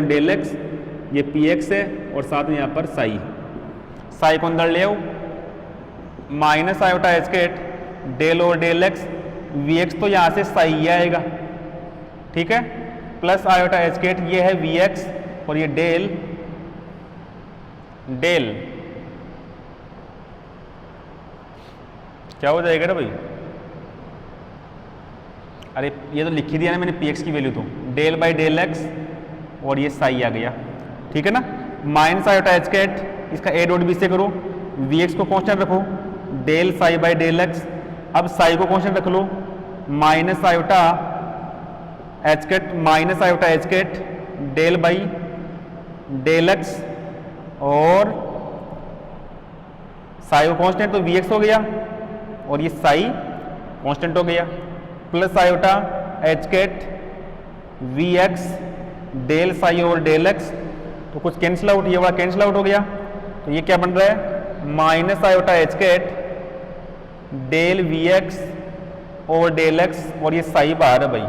Del x, ये P x है और साथ में यहाँ पर साई को अंदर ले आओ, minus iota H cat del और डेल एक्स, वी एक्स तो यहाँ से साई ही आएगा, ठीक है, प्लस आयोटा एच कैट ये है वी एक्स और ये डेल क्या हो जाएगा ना भाई, अरे ये तो लिख ही दिया ना मैंने पी एक्स की वैल्यू, तो डेल बाई डेल एक्स और ये साई आ गया, ठीक है ना, माइनस आयोटा एच कैट, इसका ए डॉट बी से करो, वी एक्स को कांस्टेंट रखो, del psi by del X, अब साई को कांस्टेंट रख लो, minus iota H cat del by del x और साई को कांस्टेंट तो वी एक्स हो गया और ये साई कांस्टेंट हो गया, plus iota H cut v x del psi और डेल एक्स, तो कुछ कैंसिल आउट, ये वाला कैंसिल आउट हो गया, तो ये क्या बन रहा है minus iota H cat del we x और डेल एक्स और ये साई बाहर है भाई,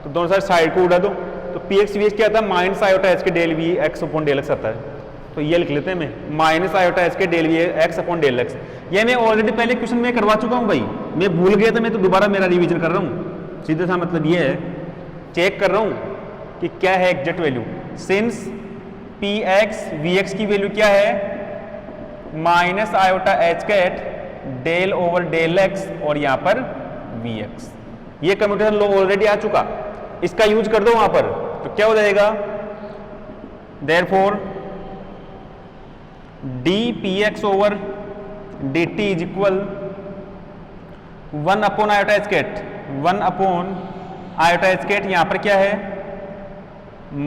तो दोनों साइड को उड़ा दो, तो पी एक्स वी एक्स क्या आता है माइनस आयोटा एच के del we x upon del x आता है, तो ये लिख लेते हैं मैं माइनस आयोटा एच के del we x upon del x, ये मैं ऑलरेडी पहले क्वेश्चन में करवा चुका हूँ भाई, मैं भूल गया था, मैं तो दोबारा मेरा रिवीजन कर रहा हूँ, सीधे सा मतलब ये है चेक कर रहा हूँ कि क्या है exact value, since P X we X की वैल्यू क्या है minus iota H cat del over del x और यहाँ पर वी एक्स, ये कम्यूटेशन लॉ ऑलरेडी आ चुका, इसका यूज कर दो वहां पर, तो क्या हो जाएगा therefore D P X over D T is equal 1 upon iota H cut, 1 upon iota H cut, यहां पर क्या है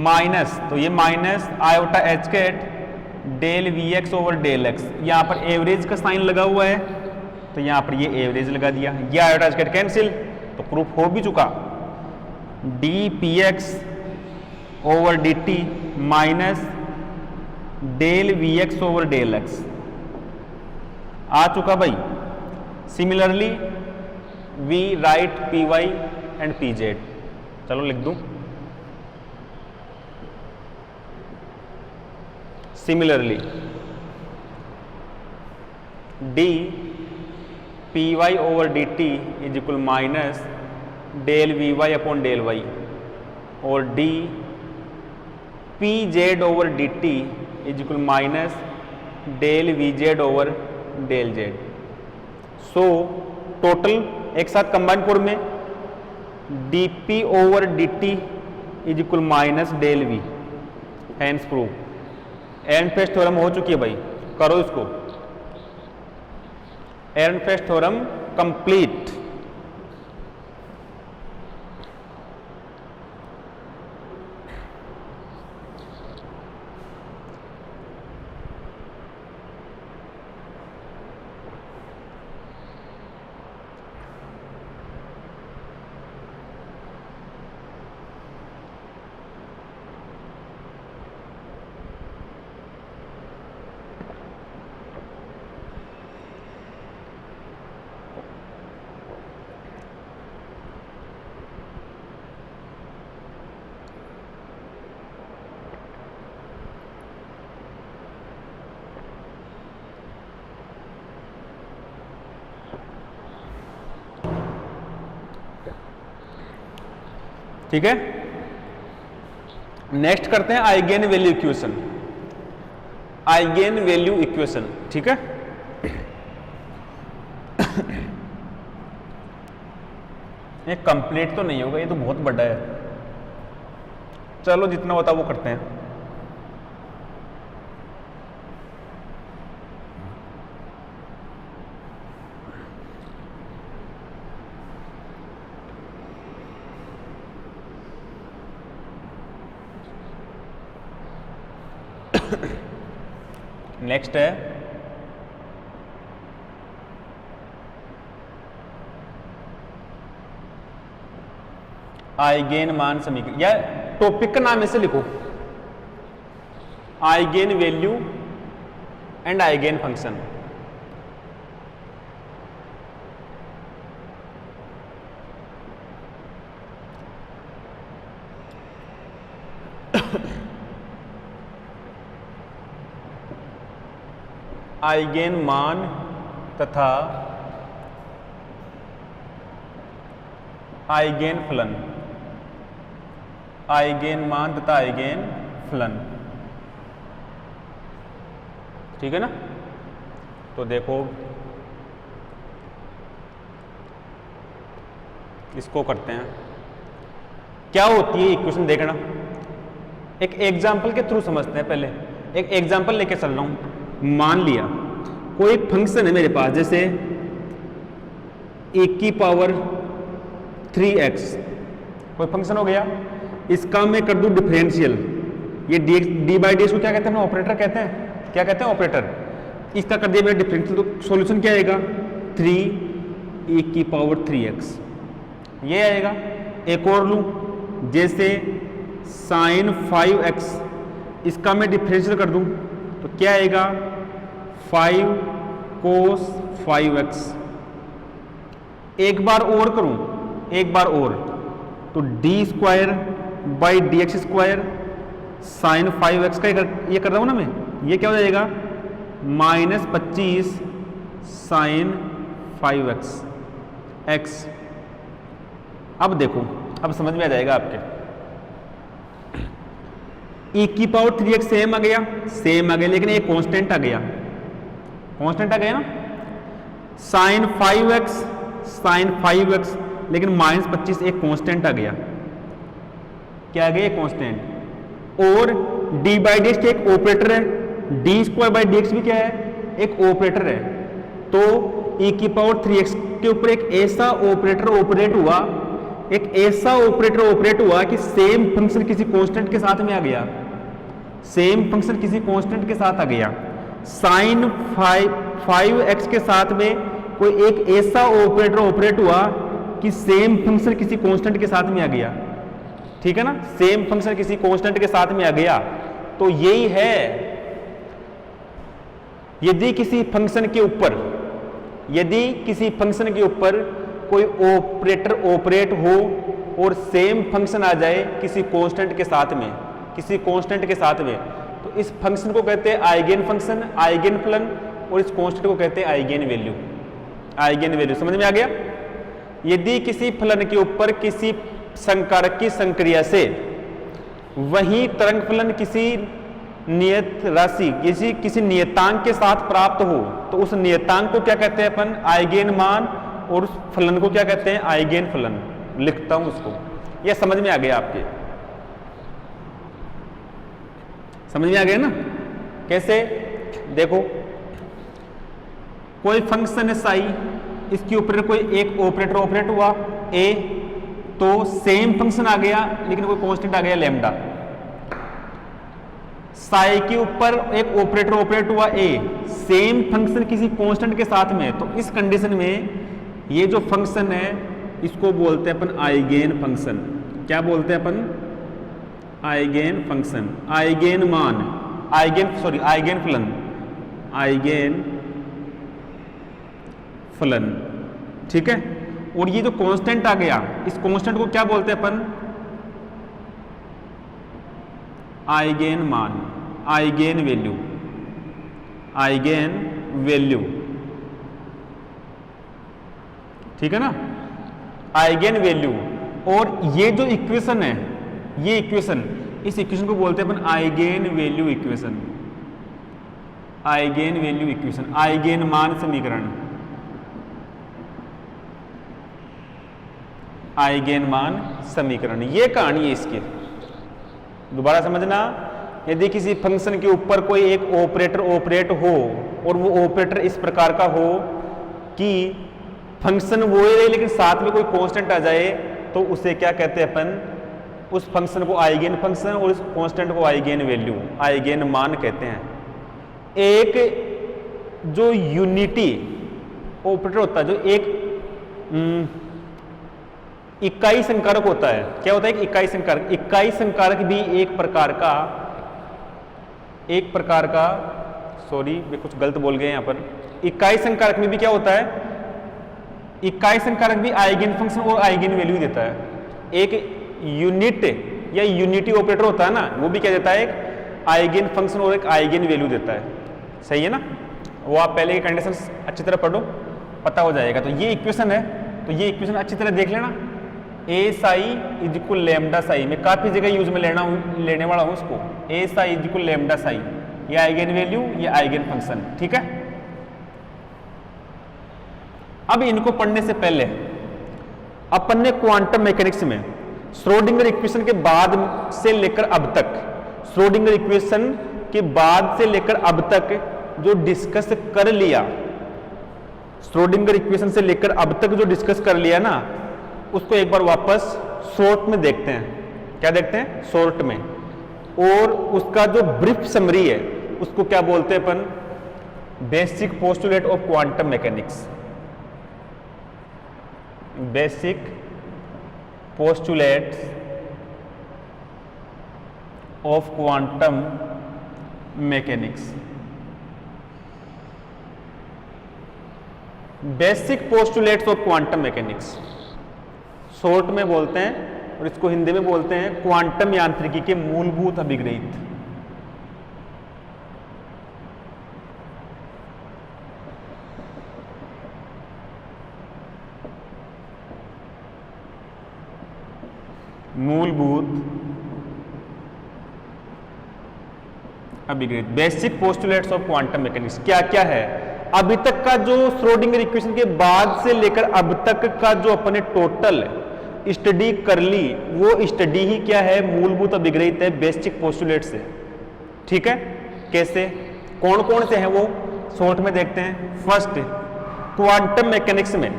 माइनस, तो ये minus iota H cat del we X over del X, यहां पर एवरेज का साइन लगा हुआ है, तो यहां पर ये एवरेज लगा दिया, ये आयोटा एच कैट कैंसिल, तो प्रूफ हो भी चुका, D P X over D T minus del we X over del X आ चुका भाई। Similarly we write P Y and P Z, चलो लिख दूं, similarly D P Y over D T is equal minus del V Y upon del Y और D P Z over D T is equal minus del V Z over del Z. So total एक साथ combine form में D P over D T is equal minus del V, hence proof, Ehrenfest theorem हो चुकी है भाई, करो इसको, एरनफेस्ट theorem complete. ठीक है, नेक्स्ट करते हैं eigen value equation, eigen value equation, ठीक है। ये कंप्लीट तो नहीं होगा, ये तो बहुत बड़ा है, चलो जितना होता वो करते हैं। नेक्स्ट है आइगेन मान समीकरण, या टॉपिक का नाम ऐसे लिखो, eigen value and eigen function. Eigen मान तथा आइगेन फलन, आइगेन मान तथा आइगेन फलन। ठीक है ना। तो देखो इसको करते हैं, क्या होती है इक्वेशन देखना। एक एग्जाम्पल के थ्रू समझते हैं। पहले एक एग्जाम्पल लेके चल रहा हूं। मान लिया कोई फंक्शन है मेरे पास, जैसे e की पावर 3x कोई फंक्शन हो गया, इसका मैं कर दूं डिफरेंशियल। ये डी बाई डी एक्स को क्या कहते हैं, ऑपरेटर कहते हैं। क्या कहते हैं, ऑपरेटर। इसका कर दिया मेरा डिफरेंशियल, तो सॉल्यूशन क्या आएगा, 3e की पावर 3x ये आएगा। एक और लूं, जैसे साइन 5x, इसका मैं डिफरेंशियल कर दूं तो क्या आएगा, 5 cos 5x। एक बार और करूं, एक बार और, तो D square by D x square sine 5x का ये कर रहा हूं ना मैं, ये क्या हो जाएगा, -25 साइन 5x x। अब देखो, अब समझ में आ जाएगा आपके। e की पावर 3x सेम आ गया, सेम आ गया, लेकिन एक कांस्टेंट आ गया, कांस्टेंट आ गया ना। साइन 5x साइन 5x, लेकिन -25 एक कांस्टेंट आ गया। क्या आ गया, कांस्टेंट। और डी बाई डी एक्स एक ऑपरेटर है, D square by D x भी क्या है, एक ऑपरेटर है। तो e की पावर 3x के ऊपर एक ऐसा ऑपरेटर ऑपरेट हुआ, एक ऐसा ऑपरेटर ऑपरेट हुआ कि सेम फंक्शन किसी कांस्टेंट के साथ में आ गया, सेम फंक्शन किसी कांस्टेंट के साथ आ गया। साइन 5x के साथ में कोई एक ऐसा ऑपरेटर ऑपरेट हुआ कि सेम फंक्शन किसी कांस्टेंट के साथ में आ गया। ठीक है ना, सेम फंक्शन किसी कांस्टेंट के साथ में आ गया। तो यही है, यदि किसी फंक्शन के ऊपर, यदि किसी फंक्शन के ऊपर कोई ऑपरेटर ऑपरेट हो और सेम फंक्शन आ जाए किसी कांस्टेंट के साथ में, किसी कांस्टेंट के साथ में, तो इस फंक्शन को कहते हैं आइगेन फंक्शन, आइगेन फलन, और इस कांस्टेंट को कहते हैं आइगेन वैल्यू। आइगेन वैल्यू समझ में आ गया। यदि किसी फलन के ऊपर किसी संकारक की संक्रिया से वही तरंग फलन किसी नियत राशि, किसी नियतांक के साथ प्राप्त हो, तो उस नियतांक को क्या कहते हैं अपन, आइगेन मान, और उस फलन को क्या कहते हैं, आइगेन फलन। लिखता हूं उसको, यह समझ में आ गया आपके, समझ में आ गया ना। कैसे, देखो कोई फंक्शन है साई, इसके ऊपर कोई एक ऑपरेटर ऑपरेट हुआ ए, तो सेम फंक्शन आ गया लेकिन कोई कांस्टेंट आ गया लैम्डा। साई के ऊपर एक ऑपरेटर ऑपरेट हुआ ए, सेम फंक्शन किसी कांस्टेंट के साथ में, तो इस कंडीशन में ये जो फंक्शन है इसको बोलते हैं अपन आइगेन फंक्शन। क्या बोलते हैं अपन, आइगेन फंक्शन, आइगेन मान, आइगेन फलन, आइगेन फलन। ठीक है। और ये जो कांस्टेंट आ गया, इस कांस्टेंट को क्या बोलते हैं अपन, आइगेन मान, आइगेन वैल्यू, आइगेन वैल्यू। ठीक है ना, आइगेन वैल्यू। और ये जो इक्वेशन है, ये इक्वेशन, इस इक्वेशन को बोलते हैं अपन eigen value equation, eigen value equation, eigen मान समीकरण, आइगेन मान समीकरण। ये कहानी है इसकी, दोबारा समझना। यदि किसी फंक्शन के ऊपर कोई एक ऑपरेटर ऑपरेट हो और वो ऑपरेटर इस प्रकार का हो कि फंक्शन वो है लेकिन साथ में कोई कांस्टेंट आ जाए, तो उसे क्या कहते हैं अपन, उस फंक्शन को आइगेन फंक्शन और उस कांस्टेंट को आइगेन वैल्यू, आइगेन मान कहते हैं। एक जो यूनिटी ऑपरेटर होता है, जो एक इकाई संकारक होता है, क्या होता है, एक इकाई संकारक। इकाई संकारक भी एक प्रकार का सॉरी मैं कुछ गलत बोल गए यहां पर। इकाई संकारक में भी क्या होता है, इकाई संकारक भी आइगेन फंक्शन और आइगेन वैल्यू देता है। एक यूनिट या यूनिटी ऑपरेटर होता है ना, वो भी क्या देता है, एक आइगेन फंक्शन और एक आइगेन वैल्यू देता है। सही है ना। वो आप पहले की कंडीशंस अच्छी तरह पढ़ो, पता हो जाएगा। तो ये इक्वेशन है, तो ये इक्वेशन अच्छी तरह देख लेना। A psi is equal lambda psi, मैं काफ़ी जगह यूज में लेने वाला हूँ इसको। A psi is equal lambda psi, ये आइगन वैल्यू, ये आइगन फंक्शन, ठीक है। अब इनको पढ़ने से पहले अपन ने क्वांटम मैकेनिक्स में श्रोडिंगर इक्वेशन के बाद से लेकर अब तक, श्रोडिंगर इक्वेशन के बाद से लेकर अब तक जो डिस्कस कर लिया, श्रोडिंगर इक्वेशन से लेकर अब तक जो डिस्कस कर लिया ना, उसको एक बार वापस शॉर्ट में देखते हैं। क्या देखते हैं? शॉर्ट में। और उसका जो ब्रीफ समरी है उसको क्या बोलते हैं अपन? Basic postulate of quantum mechanics. Basic postulates of quantum mechanics. Basic postulates of quantum mechanics short में बोलते हैं, और इसको हिंदी में बोलते हैं क्वांटम यांत्रिकी के मूलभूत अभिग्रहित। मूलभूत अभिग्रहित, basic postulates of quantum mechanics क्या क्या है? अभी तक का जो श्रोडिंगर इक्वेशन के बाद से लेकर अब तक का जो अपने टोटल स्टडी कर ली, वो स्टडी ही क्या है? मूलभूत अभिग्रहित है, बेसिक पोस्टुलेट से, ठीक है। कैसे, कौन कौन से हैं वो शॉर्ट में देखते हैं। फर्स्ट, क्वांटम मैकेनिक्स में,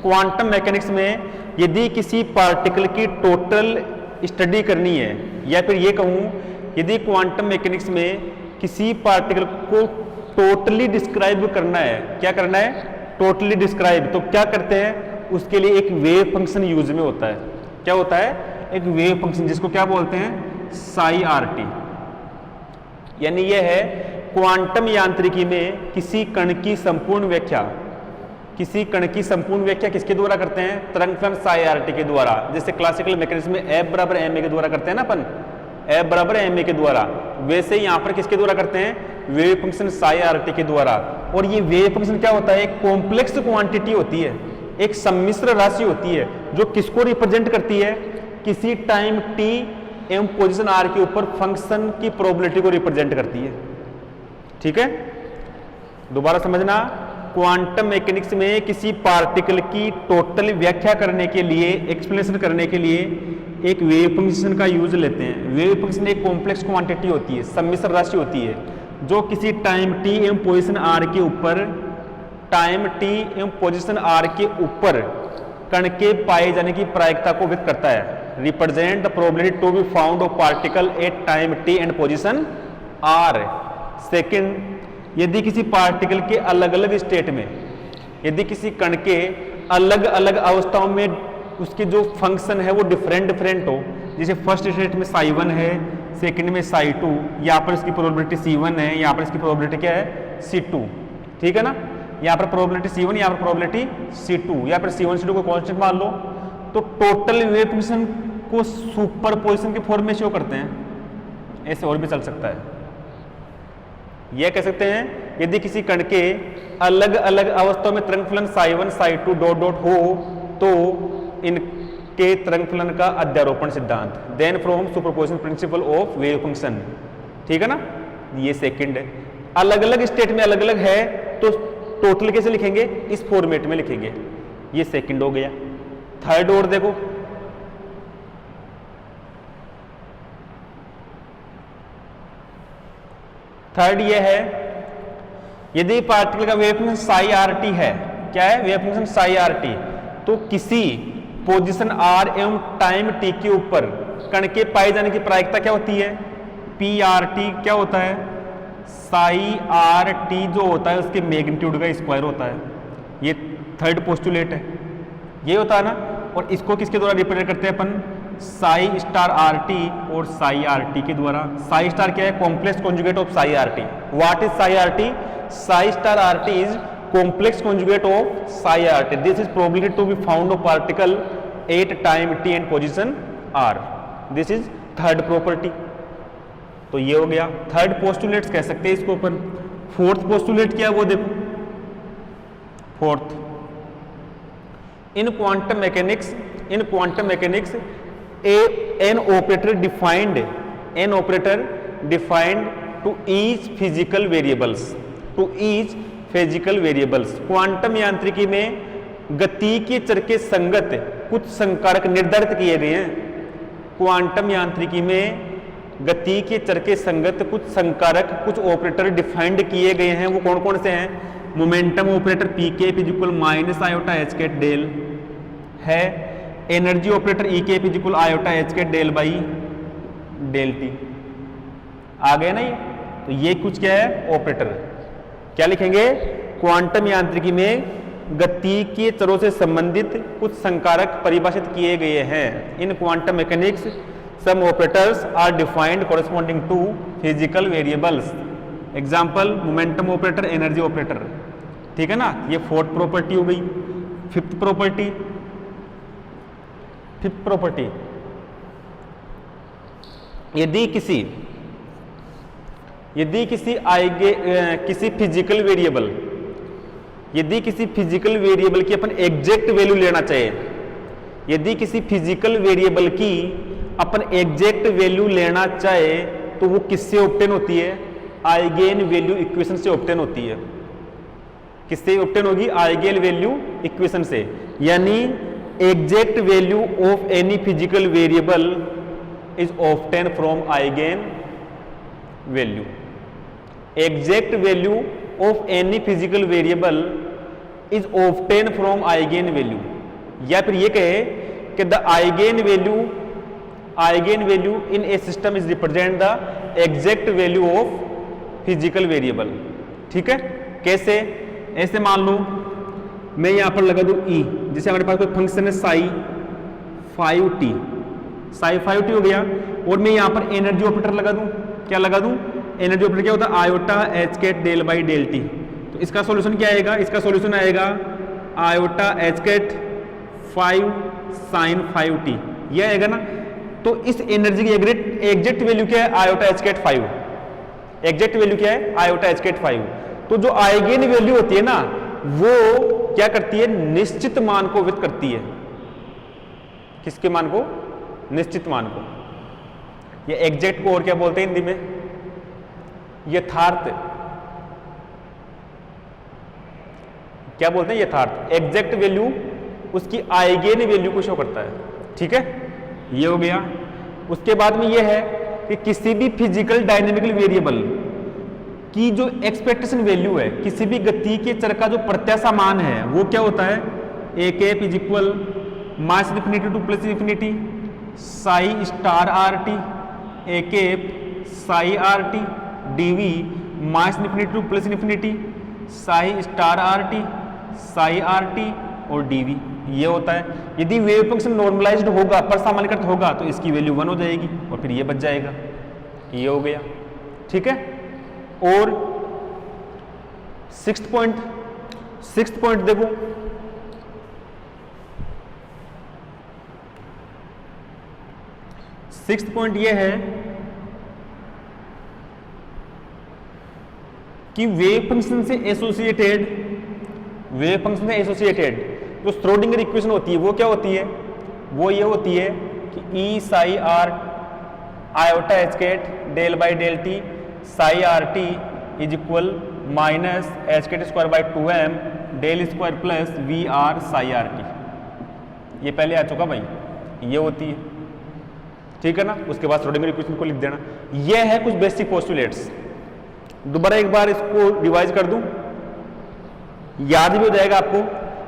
क्वांटम मैकेनिक्स में यदि किसी पार्टिकल की टोटल स्टडी करनी है, या फिर ये कहूं यदि क्वांटम मैकेनिक्स में किसी पार्टिकल को टोटली डिस्क्राइब करना है, क्या करना है? टोटली डिस्क्राइब, तो क्या करते हैं? उसके लिए एक वेव फंक्शन यूज में होता है। क्या होता है? एक वेव फंक्शन, जिसको क्या बोलते हैं? Sai R T. यानी यह है क्वांटम यांत्रिकी में किसी कण की संपूर्ण व्याख्या, किसी कण की संपूर्ण व्याख्या किसके द्वारा करते हैं? तरंग फलन साई आर टी के द्वारा। जैसे क्लासिकल मैकेनिक्स में F बराबर एम ए के द्वारा करते हैं ना अपन, F बराबर एम ए के द्वारा, वैसे ही यहाँ पर किसके द्वारा करते हैं? Wave function psi R T के द्वारा। और ये वेव फंक्शन क्या होता है? एक कॉम्प्लेक्स क्वांटिटी होती है, एक सम्मिश्र राशि होती है, जो किसको रिप्रेजेंट करती है? किसी टाइम t एवं पोजीशन r के ऊपर फंक्शन की प्रोबेबिलिटी को रिप्रेजेंट करती है, ठीक है। दोबारा समझना, क्वांटम मैकेनिक्स में किसी पार्टिकल की टोटल व्याख्या करने के लिए, एक्सप्लेनेशन करने के लिए एक वेव फंक्शन का यूज लेते हैं। वेव फंक्शन एक कॉम्प्लेक्स क्वांटिटी होती है, सम्मिश्र राशि होती है, जो किसी टाइम t एवं पोजीशन r के ऊपर, टाइम t एवं पोजीशन r के ऊपर कण के पाए जाने की प्रायिकता को व्यक्त करता है। Represent the probability to be found of particle at time t and position r। Second, यदि किसी पार्टिकल के अलग अलग स्टेट में, यदि किसी कण के अलग अलग अवस्थाओं में उसके जो फंक्शन है वो डिफरेंट हो, जैसे फर्स्ट स्टेट में साई 1 है, सेकंड में साई 2, यहाँ पर इसकी प्रोबेबिलिटी C1 है, यहाँ पर इसकी प्रोबेबिलिटी क्या है? C2, ठीक है ना। यहाँ पर प्रोबेबिलिटी C1, यहाँ पर प्रोबेबिलिटी C2, यहाँ पर C1 C2 को कांस्टेंट मान लो, तो टोटल वेव फंक्शन को सुपरपोजिशन के फॉर्म में शो करते हैं। ऐसे और भी चल सकता है। यह कह सकते हैं यदि किसी कण के अलग अलग अवस्थाओं में तरंग फलन साई 1 साई 2 डॉट डॉट हो, तो इनके तरंग फलन का अध्यारोपण सिद्धांत, then from superposition principle of wave function, ठीक है ना। ये सेकंड है। अलग अलग स्टेट में अलग अलग है, तो टोटल कैसे लिखेंगे? इस फॉर्मेट में लिखेंगे। ये सेकंड हो गया। थर्ड और देखो, थर्ड ये है, यदि पार्टिकल का wave function psi R T है, क्या है? Wave function psi R T, तो किसी पोजीशन r एवं टाइम t के ऊपर कण के पाए जाने की प्रायिकता क्या होती है? पी आर टी क्या होता है? साई आर टी जो होता है उसके मैग्नीट्यूड का स्क्वायर होता है। ये थर्ड पोस्टुलेट है, ये होता है ना। और इसको किसके द्वारा रिप्रेजेंट करते हैं अपन? साई स्टार आर टी और साई आर टी के द्वारा। साई स्टार क्या है? Complex conjugate of Sai R T. What is Sai R T? Sai star R T is complex conjugate of psi r t. This is probability to be found of particle at time t and position r. This is third property. तो ये हो गया third postulates कह सकते हैं इसको अपन। Fourth postulate क्या है वो देखो, fourth, in quantum mechanics an operator defined to each physical variables, quantum यांत्रिकी में गति के चर के संगत कुछ संकारक निर्धारित किए गए हैं। क्वांटम यांत्रिकी में गति के चर के संगत कुछ संकारक, कुछ ऑपरेटर डिफाइंड किए गए हैं। वो कौन कौन से हैं? मोमेंटम ऑपरेटर पी के equal minus iota H cat del है, एनर्जी ऑपरेटर ई के equal iota H cat del by del T. आ गया ना ये? तो ये कुछ क्या है? ऑपरेटर। क्या लिखेंगे? क्वांटम यांत्रिकी में गति के चरों से संबंधित कुछ संकारक परिभाषित किए गए हैं। In quantum mechanics some operators are defined corresponding to physical variables. Example momentum operator, energy operator. ठीक है ना? ये फोर्थ प्रॉपर्टी हो गई। फिफ्थ प्रॉपर्टी, यदि किसी फिजिकल वेरिएबल की अपन एग्जैक्ट वैल्यू लेना चाहे, यदि किसी फिजिकल वेरिएबल की अपन एग्जैक्ट वैल्यू लेना चाहे तो वो किससे ऑब्टेन होती है? आइगेन वैल्यू इक्वेशन से ऑब्टेन होती है। किससे ऑब्टेन होगी? आइगेन वैल्यू इक्वेशन से। यानी exact value of any physical variable is obtain from eigen value. Exact value of any physical variable is obtain from eigen value. या फिर ये कहे कि the eigen value in A system is represent the exact value of physical variable. ठीक है? कैसे? ऐसे मान लो मैं यहां पर लगा दूं ई, जैसे हमारे पास कोई फंक्शन है साई 5t हो गया, और मैं यहां पर एनर्जी ऑपरेटर लगा दूं। क्या लगा दूं? एनर्जी ऑपरेटर क्या होता है? Iota H cat del by del T. तो इसका सॉल्यूशन क्या आएगा? इसका सॉल्यूशन आएगा iota H cut 5 sign 5t। यह आएगा ना? तो इस एनर्जी की एग्जैक्ट वैल्यू क्या है? Iota H cut 5। Exact value क्या है? Iota H cut 5। तो जो आइगेन वैल्यू होती है ना, वो क्या करती है? निश्चित मान को व्यक्त करती है। किसके मान को? निश्चित मान को। ये एग्जैक्ट को और क्या बोलते हैं हिंदी में? यथार्थ। क्या बोलते हैं? यथार्थ। एग्जैक्ट वैल्यू उसकी आइगेन वैल्यू को शो करता है। ठीक है? ये हो गया। उसके बाद में ये है कि किसी भी फिजिकल डायनेमिकल वेरिएबल की जो एक्सपेक्टेशन वैल्यू है, किसी भी गति के चर का जो प्रत्याशा मान है, वो क्या होता है? A cap is equal minus infinity to plus infinity psi star R T, A cap psi R T DV minus infinity to plus infinity psi star R T, psi R T और DV. ये होता है। यदि wave function normalised होगा, परसामान्यकृत होगा, तो इसकी value 1 हो जाएगी और फिर ये बच जाएगा। ये हो गया। ठीक है? और सिक्स्थ पॉइंट देखो, सिक्स्थ पॉइंट ये है कि वेव फंक्शन से एसोसिएटेड जो श्रोडिंगर इक्वेशन होती है वो क्या होती है? वो ये होती है कि E psi R iota H cat del by del T psi R T is equal minus H cut square by 2m del square plus V R psi R T. ये पहले आ चुका भाई, ये होती है। ठीक है ना? उसके बाद श्रोडिंगर इक्वेशन को लिख देना। ये है कुछ बेसिक पोस्टुलेट्स। दोबारा एक बार इसको रिवाइज कर दूं, याद भी हो जाएगा आपको।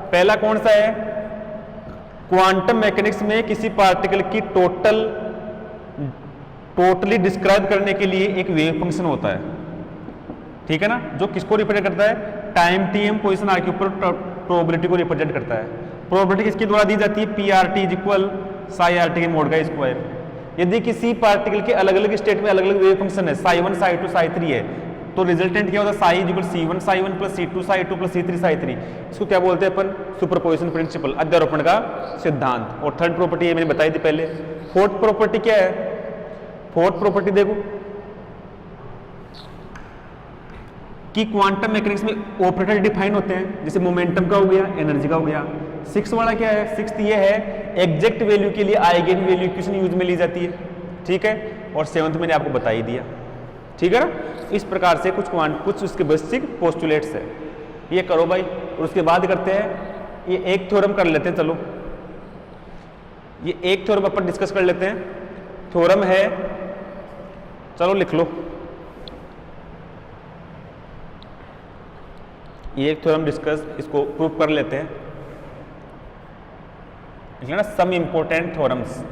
पहला कौन सा है? क्वांटम मैकेनिक्स में किसी पार्टिकल की टोटली डिस्क्राइब करने के लिए एक वेव फंक्शन होता है। ठीक है ना? जो किसको रिप्रेजेंट करता है? टाइम टीएम पोजीशन आर के ऊपर प्रोबेबिलिटी को रिप्रेजेंट करता है। प्रोबेबिलिटी किसके द्वारा दी जाती है? P R T is equal Sai R T के मोड का स्क्वायर। यदि किसी पार्टिकल के अलग अलग स्टेट में अलग अलग वेव फंक्शन है, साई 1 साई 2 साई 3 है, तो रिजल्टेंट क्या होता है? Psi equal C1 Sai 1 plus C2 Sai 2 plus C3 Sai 3। इसको क्या बोलते हैं अपन? सुपरपोजिशन प्रिंसिपल, अध्यारोपण का सिद्धांत। और थर्ड प्रॉपर्टी ये मैंने बताई थी पहले। फोर्थ प्रॉपर्टी क्या है? फोर्थ प्रॉपर्टी देखो, कि क्वांटम मैकेनिक्स में ऑपरेटर डिफाइन होते हैं, जैसे मोमेंटम का हो गया, एनर्जी का हो गया। 6 वाला क्या है, 6th ये है एग्जैक्ट वैल्यू के लिए आइगन वैल्यू इक्वेशन यूज में ली जाती है, ठीक है। और 7th मैंने आपको बता ही दिया, ठीक है ना। इस प्रकार से कुछ उसके बेसिक पोस्टुलेट्स है, ये करो भाई। और उसके बाद करते हैं ये एक थ्योरम कर लेते हैं, चलो ये एक थ्योरम अपन डिस्कस कर लेते हैं। थ्योरम है, चलो लिख लो, ये एक थ्योरम डिस्कस, इसको प्रूव कर लेते हैं, ना सम इंपॉर्टेंट थ्योरम्स।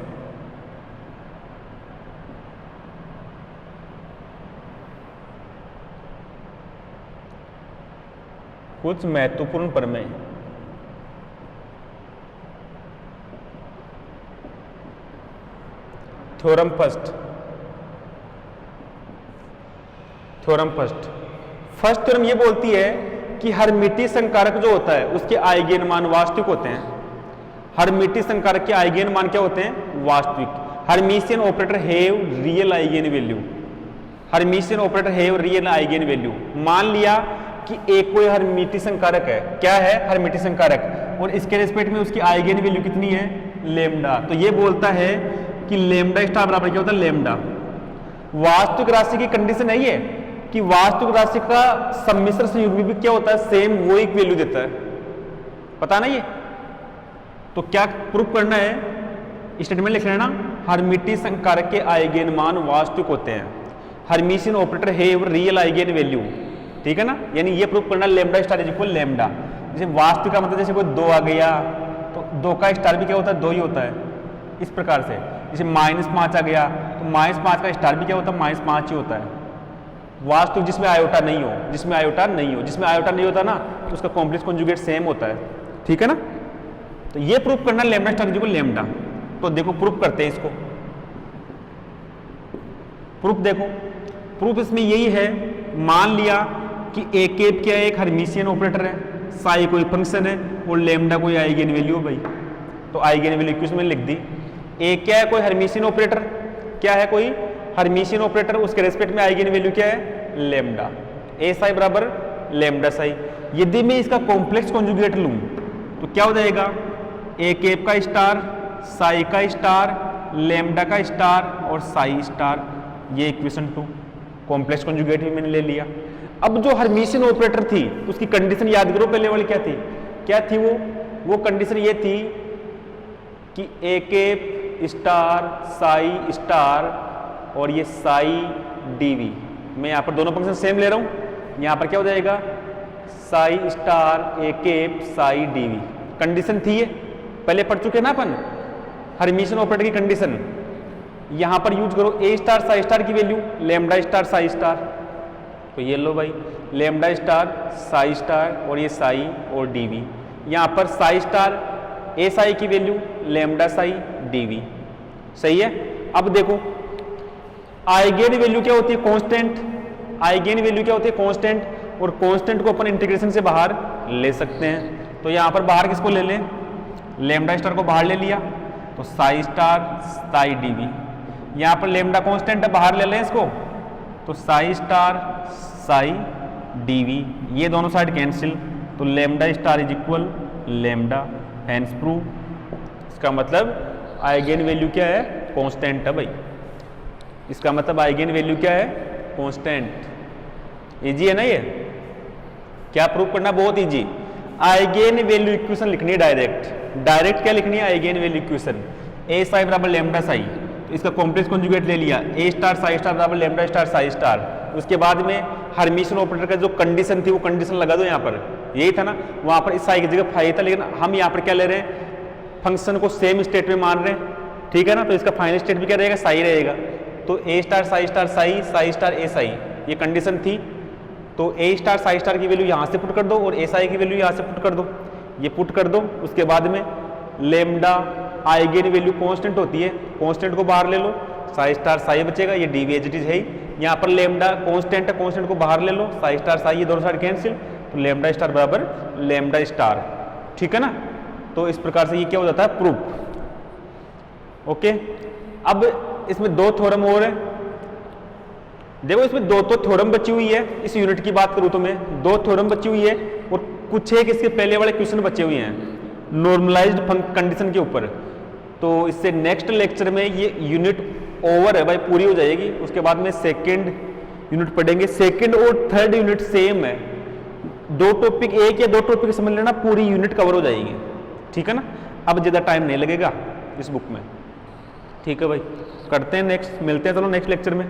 कुछ महत्वपूर्ण प्रमेय। थ्योरम फर्स्ट, फर्स्ट थ्योरम ये बोलती है कि हर्मिटियस संकारक जो होता है उसके आइगेन मान वास्तविक होते हैं। हर्मिटियस संकारक के आइगेन मान क्या होते हैं, वास्तविक। Hermitian operator have real eigen value, Hermitian operator have real eigen value. मान लिया कि एक कोई हर्मिटियस संकारक है, क्या है, हर्मिटियस संकारक, और इसके रिस्पेक्ट में उसकी आइगेन वैल्यू कितनी है, लेमडा। तो ये बोलता है कि लेमडा स्टार बराबर क्या होता है, लेमडा। वास्तविक राशि की कंडीशन है ये कि वास्तविक राशि का सम्मिश्र संयुग्म भी क्या होता है, सेम वो एक वैल्यू देता है, पता ना ये। तो क्या प्रूफ करना है, स्टेटमेंट लिख लेना, हर्मिटियस संकारक के आइगेन मान वास्तविक होते हैं। Hermitian operator have real eigen value, ठीक है ना। यानी ये प्रूफ करना lambda star is equal lambda. जैसे वास्तविक का मतलब जैसे कोई 2 आ गया तो 2 का स्टार भी क्या होता है, 2 ही होता है, इस प्रकार से। जैसे -5 आ गया तो -5 का स्टार भी क्या होता है, -5 ही होता है। वास्तविक जिसमें आयोटा नहीं हो, जिसमें आयोटा नहीं होता ना, तो उसका कॉम्प्लेक्स कॉन्जुगेट सेम होता है, ठीक है ना। तो ये प्रूफ करना lambda star is equal lambda. तो देखो प्रूफ करते हैं इसको, प्रूफ देखो, प्रूफ इसमें यही है, मान लिया कि ए केप क्या है, एक हर्मिशियन ऑपरेटर है, साई कोई फंक्शन है और लेमडा कोई आइगेन वैल्यू भाई। तो आइगेन वैल्यू इक्वेशन में लिख दी। ए क्या है, कोई हर्मिशियन ऑपरेटर, क्या है, कोई हर्मिशियन ऑपरेटर, उसके रेस्पेक्ट में आइगेन वैल्यू क्या है, लेमडा। ए साई बराबर लेमडा साई। यदि मैं इसका कॉम्प्लेक्स कॉन्जुगेट लूं तो क्या हो जाएगा, ए केप का स्टार, साई का स्टार, लेमडा का स्टार और साई स्टार। ये इक्वेशन 2 कॉम्प्लेक्स कॉन्जुगेट भी मैंने ले लिया। अब जो हर्मिशियन ऑपरेटर थी उसकी कंडीशन याद करो, पहले वाली क्या थी वो कंडीशन ये थी कि ए केप स्टार साई स्टार और ये साई डीवी। मैं यहाँ पर दोनों फंक्शन सेम ले रहा हूँ, यहाँ पर क्या हो जाएगा, साई स्टार ए केप साई डीवी। कंडीशन थी ये, पहले पढ़ चुके ना अपन हर्मिशियन ऑपरेटर की कंडीशन। यहाँ पर यूज करो ए स्टार साई स्टार की value, lambda star psi star. तो ये लो भाई, लेमडा स्टार साई स्टार और ये साई और डीवी। यहाँ पर साई स्टार ए साई की वैल्यू, लेमडा साई डीवी, सही है। अब देखो आइगेन वैल्यू क्या होती है, कांस्टेंट। आइगेन वैल्यू क्या होती है, कांस्टेंट। और कांस्टेंट को अपन इंटीग्रेशन से बाहर ले सकते हैं। तो यहाँ पर बाहर किसको ले लें, लेमडा स्टार को बाहर ले लिया तो साई स्टार साई डीवी। यहाँ पर लेमडा कांस्टेंट है, बाहर ले लें इसको तो साई स्टार साई डीवी। ये दोनों साइड कैंसिल, तो lambda star is equal lambda, hence prove. इसका मतलब आइगेन वैल्यू क्या है, कांस्टेंट है भाई। इसका मतलब आइगेन वैल्यू क्या है, कांस्टेंट। इजी है ना ये, क्या प्रूव करना, बहुत इजी। आइगेन वैल्यू इक्वेशन लिखनी है डायरेक्ट क्या लिखनी है, आइगेन वैल्यू इक्वेशन। ए साई बराबर लेमडा साई, तो इसका कॉम्प्लेक्स कॉन्जुगेट ले लिया, ए स्टार साई स्टार बराबर लेमडा स्टार साई स्टार। उसके बाद में हर्मिशियन ऑपरेटर का जो कंडीशन थी वो कंडीशन लगा दो यहाँ पर, यही था ना। वहाँ पर इस साई की जगह फाई था, लेकिन हम यहाँ पर क्या ले रहे हैं, फंक्शन को सेम स्टेट में मान रहे हैं, ठीक है ना। तो इसका फाइनल स्टेट भी क्या रहेगा, साई रहेगा। तो A star psi star psi, psi star A psi, ये कंडीशन थी। तो ए स्टार साई स्टार की वैल्यू यहाँ से पुट कर दो और ए साई की वैल्यू यहाँ से पुट कर दो, ये पुट कर दो। उसके बाद में लेमडा आइगेन वैल्यू कांस्टेंट होती है, कांस्टेंट को बाहर ले लो, साई स्टार साई बचेगा, ये डी वी एच है ही। यहाँ पर लेमडा कांस्टेंट है, कांस्टेंट को बाहर ले लो, साई स्टार साई, ये दोनों साइड कैंसिल, तो लेमडा स्टार बराबर लेमडा स्टार, ठीक है ना। तो इस प्रकार से ये क्या हो जाता है, प्रूफ। ओके, अब इसमें 2 थ्योरम और है। देखो इसमें दो तो थ्योरम बची हुई है, इस यूनिट की बात करूं तो मैं दो थ्योरम बची हुई है और कुछ एक इसके पहले वाले क्वेश्चन बचे हुए हैं नॉर्मलाइज्ड कंडीशन के ऊपर। तो इससे नेक्स्ट लेक्चर में ये यूनिट ओवर है भाई, पूरी हो जाएगी। उसके बाद में सेकंड यूनिट पढ़ेंगे। सेकंड और थर्ड यूनिट सेम है, दो टॉपिक एक या दो टॉपिक समझ लेना, पूरी यूनिट कवर हो जाएगी, ठीक है ना। अब ज़्यादा टाइम नहीं लगेगा इस बुक में, ठीक है भाई। करते हैं नेक्स्ट, मिलते हैं चलो नेक्स्ट लेक्चर में।